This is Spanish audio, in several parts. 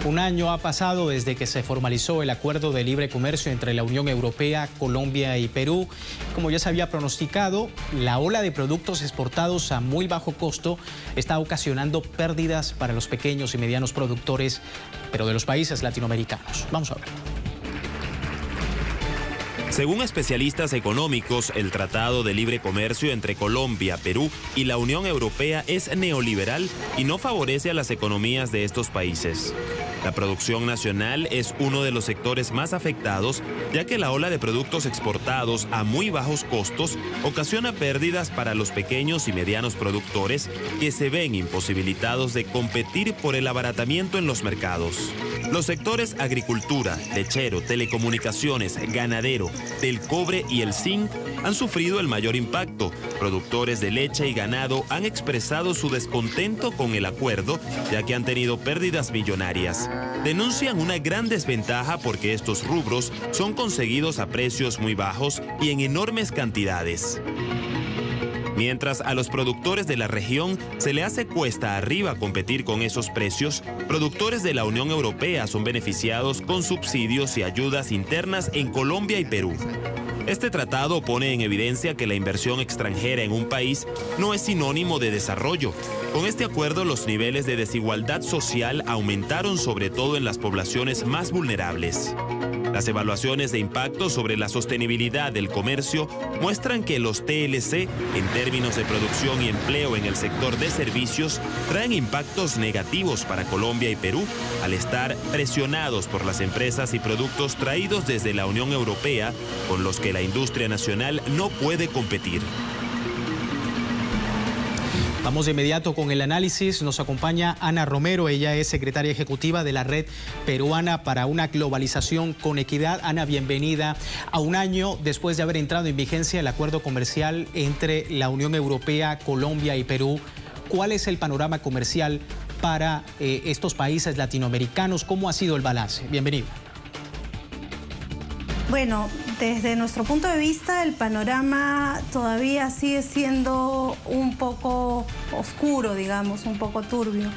Un año ha pasado desde que se formalizó el acuerdo de libre comercio entre la Unión Europea, Colombia y Perú. Como ya se había pronosticado, la ola de productos exportados a muy bajo costo está ocasionando pérdidas para los pequeños y medianos productores, pero de los países latinoamericanos. Vamos a ver. Según especialistas económicos, el Tratado de Libre Comercio entre Colombia, Perú y la Unión Europea es neoliberal y no favorece a las economías de estos países. La producción nacional es uno de los sectores más afectados, ya que la ola de productos exportados a muy bajos costos ocasiona pérdidas para los pequeños y medianos productores que se ven imposibilitados de competir por el abaratamiento en los mercados. Los sectores agricultura, lechero, telecomunicaciones, ganadero, del cobre y el zinc han sufrido el mayor impacto. Productores de leche y ganado han expresado su descontento con el acuerdo, ya que han tenido pérdidas millonarias. Denuncian una gran desventaja porque estos rubros son conseguidos a precios muy bajos y en enormes cantidades. Mientras a los productores de la región se le hace cuesta arriba competir con esos precios, productores de la Unión Europea son beneficiados con subsidios y ayudas internas en Colombia y Perú. Este tratado pone en evidencia que la inversión extranjera en un país no es sinónimo de desarrollo. Con este acuerdo, los niveles de desigualdad social aumentaron sobre todo en las poblaciones más vulnerables. Las evaluaciones de impacto sobre la sostenibilidad del comercio muestran que los TLC, en términos de producción y empleo en el sector de servicios, traen impactos negativos para Colombia y Perú, al estar presionados por las empresas y productos traídos desde la Unión Europea, con los que la industria nacional no puede competir. Vamos de inmediato con el análisis. Nos acompaña Ana Romero, ella es secretaria ejecutiva de la Red Peruana para una Globalización con Equidad. Ana, bienvenida. A un año después de haber entrado en vigencia el acuerdo comercial entre la Unión Europea, Colombia y Perú, ¿cuál es el panorama comercial para estos países latinoamericanos? ¿Cómo ha sido el balance? Bienvenida. Bueno, desde nuestro punto de vista, el panorama todavía sigue siendo un poco oscuro, digamos, un poco turbio.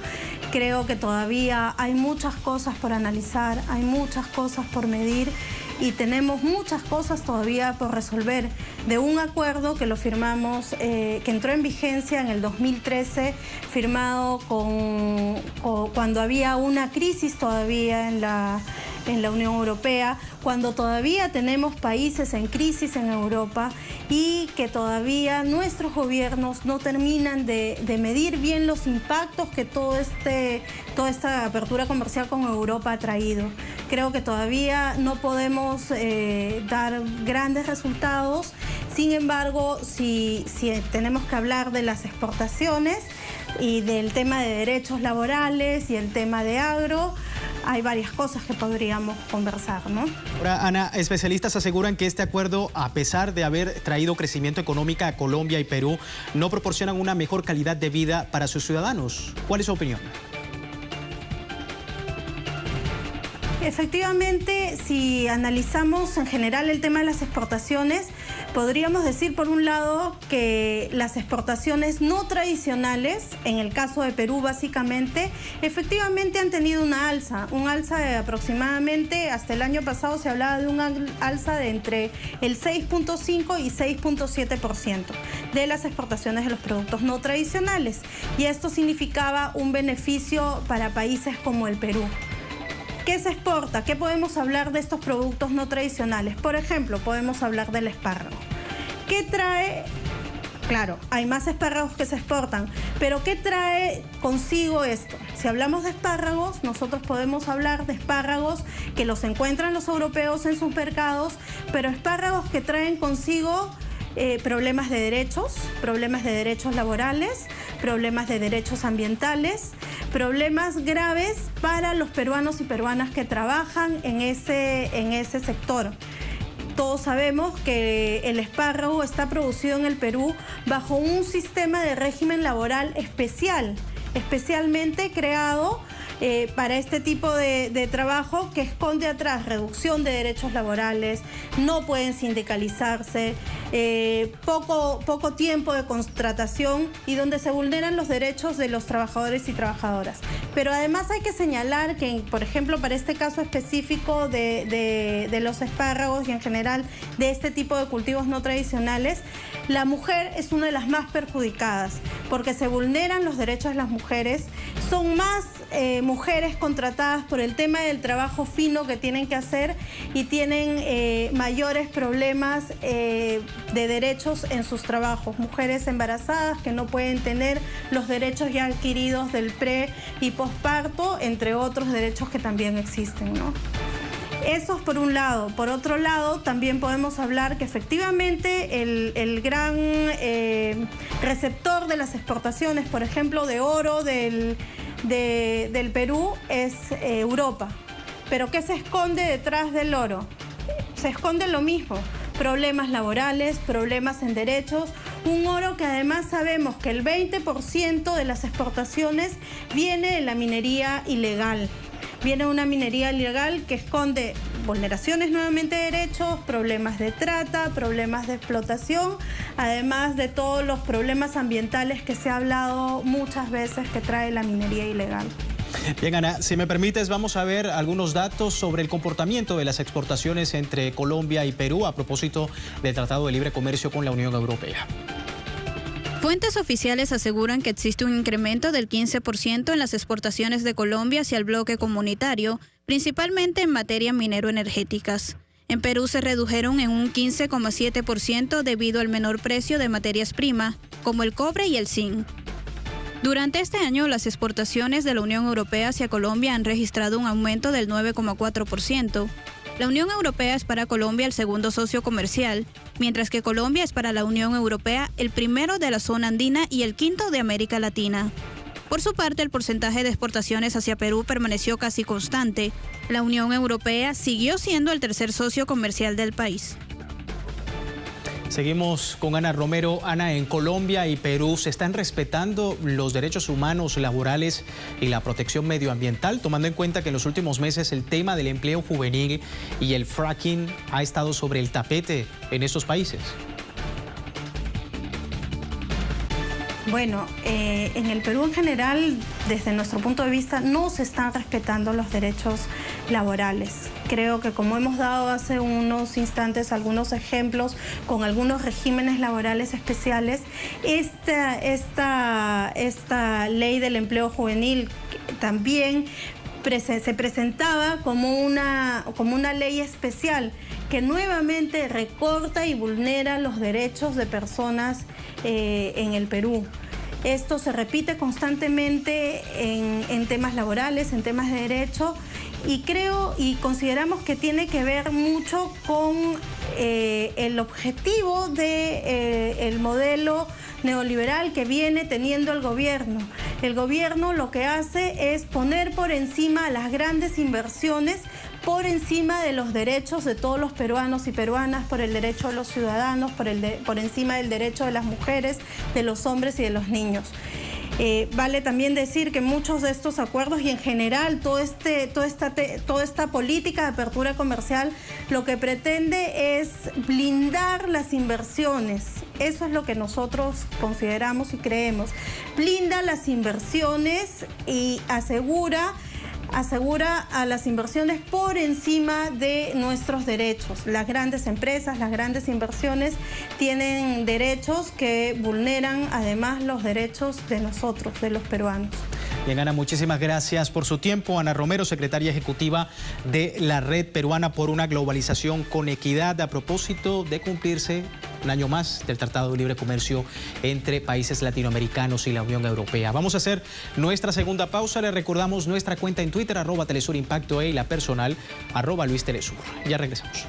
Creo que todavía hay muchas cosas por analizar, hay muchas cosas por medir y tenemos muchas cosas todavía por resolver de un acuerdo que lo firmamos, que entró en vigencia en el 2013, firmado cuando había una crisis todavía en la Unión Europea, cuando todavía tenemos países en crisis en Europa y que todavía nuestros gobiernos no terminan de medir bien los impactos que toda esta apertura comercial con Europa ha traído. Creo que todavía no podemos dar grandes resultados. Sin embargo, si tenemos que hablar de las exportaciones y del tema de derechos laborales y el tema de agro, hay varias cosas que podríamos conversar, ¿no? Ahora, Ana, especialistas aseguran que este acuerdo, a pesar de haber traído crecimiento económico a Colombia y Perú, no proporcionan una mejor calidad de vida para sus ciudadanos. ¿Cuál es su opinión? Efectivamente, si analizamos en general el tema de las exportaciones, podríamos decir por un lado que las exportaciones no tradicionales, en el caso de Perú básicamente, efectivamente han tenido una alza de aproximadamente, hasta el año pasado se hablaba de una alza de entre el 6.5 y 6.7% de las exportaciones de los productos no tradicionales. Y esto significaba un beneficio para países como el Perú. ¿Qué se exporta? ¿Qué podemos hablar de estos productos no tradicionales? Por ejemplo, podemos hablar del espárrago. ¿Qué trae? Claro, hay más espárragos que se exportan, pero ¿qué trae consigo esto? Si hablamos de espárragos, nosotros podemos hablar de espárragos que los encuentran los europeos en sus mercados, pero espárragos que traen consigo problemas de derechos laborales, problemas de derechos ambientales, problemas graves para los peruanos y peruanas que trabajan en ese sector. Todos sabemos que el espárrago está producido en el Perú bajo un sistema de régimen laboral especialmente creado para este tipo de trabajo, que esconde atrás reducción de derechos laborales, no pueden sindicalizarse, poco tiempo de contratación y donde se vulneran los derechos de los trabajadores y trabajadoras. Pero además hay que señalar que, por ejemplo, para este caso específico de los espárragos y en general de este tipo de cultivos no tradicionales, la mujer es una de las más perjudicadas porque se vulneran los derechos de las mujeres. Son más mujeres contratadas por el tema del trabajo fino que tienen que hacer y tienen mayores problemas de derechos en sus trabajos. Mujeres embarazadas que no pueden tener los derechos ya adquiridos del pre y posparto, entre otros derechos que también existen, ¿no? Eso es por un lado. Por otro lado, también podemos hablar que efectivamente el gran receptor de las exportaciones, por ejemplo, de oro del Perú es Europa. ¿Pero qué se esconde detrás del oro? Se esconde lo mismo. Problemas laborales, problemas en derechos, un oro que además sabemos que el 20% de las exportaciones viene de la minería ilegal. Viene una minería ilegal que esconde vulneraciones nuevamente de derechos, problemas de trata, problemas de explotación, además de todos los problemas ambientales que se ha hablado muchas veces que trae la minería ilegal. Bien, Ana, si me permites, vamos a ver algunos datos sobre el comportamiento de las exportaciones entre Colombia y Perú a propósito del Tratado de Libre Comercio con la Unión Europea. Fuentes oficiales aseguran que existe un incremento del 15% en las exportaciones de Colombia hacia el bloque comunitario, principalmente en materia minero-energéticas. En Perú se redujeron en un 15,7% debido al menor precio de materias primas, como el cobre y el zinc. Durante este año, las exportaciones de la Unión Europea hacia Colombia han registrado un aumento del 9,4%. La Unión Europea es para Colombia el segundo socio comercial, mientras que Colombia es para la Unión Europea el primero de la zona andina y el quinto de América Latina. Por su parte, el porcentaje de exportaciones hacia Perú permaneció casi constante. La Unión Europea siguió siendo el tercer socio comercial del país. Seguimos con Ana Romero. Ana, en Colombia y Perú se están respetando los derechos humanos, laborales y la protección medioambiental, tomando en cuenta que en los últimos meses el tema del empleo juvenil y el fracking ha estado sobre el tapete en estos países. Bueno, en el Perú en general, desde nuestro punto de vista, no se están respetando los derechos laborales. Creo que como hemos dado hace unos instantes algunos ejemplos con algunos regímenes laborales especiales, esta ley del empleo juvenil también se presentaba como una ley especial que nuevamente recorta y vulnera los derechos de personas en el Perú. Esto se repite constantemente en temas laborales, en temas de derecho, y creo y consideramos que tiene que ver mucho con el objetivo del modelo neoliberal que viene teniendo el gobierno. El gobierno lo que hace es poner por encima las grandes inversiones, por encima de los derechos de todos los peruanos y peruanas, por el derecho de los ciudadanos, por encima del derecho de las mujeres, de los hombres y de los niños. Vale también decir que muchos de estos acuerdos y en general toda esta política de apertura comercial lo que pretende es blindar las inversiones. Eso es lo que nosotros consideramos y creemos. Blinda las inversiones y asegura a las inversiones por encima de nuestros derechos. Las grandes empresas, las grandes inversiones tienen derechos que vulneran además los derechos de nosotros, de los peruanos. Bien, Ana, muchísimas gracias por su tiempo. Ana Romero, secretaria ejecutiva de la Red Peruana por una Globalización con Equidad, a propósito de cumplirse un año más del Tratado de Libre Comercio entre países latinoamericanos y la Unión Europea. Vamos a hacer nuestra segunda pausa. Les recordamos nuestra cuenta en Twitter, @TelesurImpacto, y la personal, @LuisTelesur. Ya regresamos.